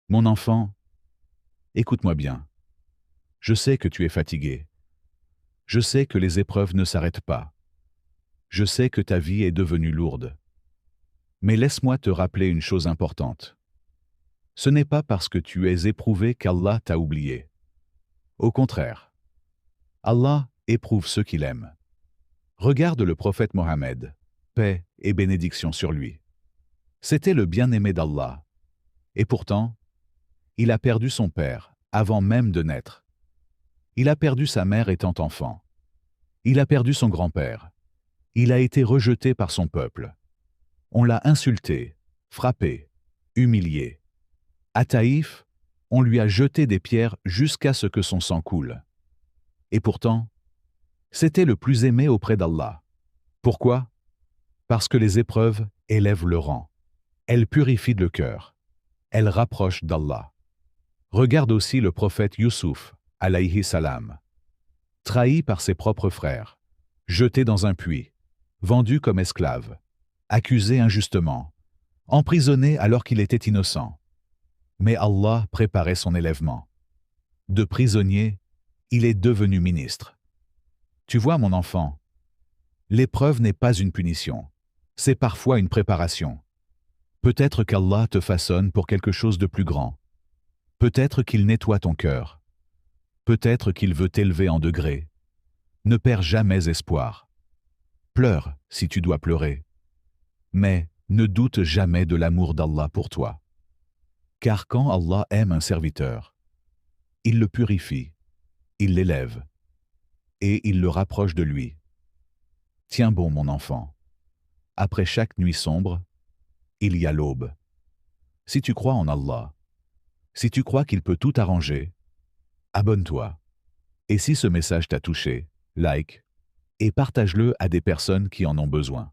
Mon enfant, écoute-moi bien. Je sais que tu es fatigué. Je sais que les épreuves ne s'arrêtent pas. Je sais que ta vie est devenue lourde. Mais laisse-moi te rappeler une chose importante. Ce n'est pas parce que tu es éprouvé qu'Allah t'a oublié. Au contraire, Allah éprouve ceux qu'il aime. Regarde le prophète Mohammed, paix et bénédiction sur lui. C'était le bien-aimé d'Allah. Et pourtant, il a perdu son père avant même de naître. Il a perdu sa mère étant enfant. Il a perdu son grand-père. Il a été rejeté par son peuple. On l'a insulté, frappé, humilié. À Taïf, on lui a jeté des pierres jusqu'à ce que son sang coule. Et pourtant, c'était le plus aimé auprès d'Allah. Pourquoi? Parce que les épreuves élèvent le rang. Elles purifient le cœur. Elles rapprochent d'Allah. Regarde aussi le prophète Youssouf, alayhi salam. Trahi par ses propres frères, jeté dans un puits, vendu comme esclave, accusé injustement, emprisonné alors qu'il était innocent. Mais Allah préparait son élèvement. De prisonnier, il est devenu ministre. Tu vois, mon enfant, l'épreuve n'est pas une punition, c'est parfois une préparation. Peut-être qu'Allah te façonne pour quelque chose de plus grand. Peut-être qu'il nettoie ton cœur. Peut-être qu'il veut t'élever en degrés. Ne perds jamais espoir. Pleure si tu dois pleurer. Mais ne doute jamais de l'amour d'Allah pour toi. Car quand Allah aime un serviteur, il le purifie, il l'élève, et il le rapproche de lui. Tiens bon, mon enfant. Après chaque nuit sombre, il y a l'aube. Si tu crois en Allah, si tu crois qu'il peut tout arranger, abonne-toi. Et si ce message t'a touché, like et partage-le à des personnes qui en ont besoin.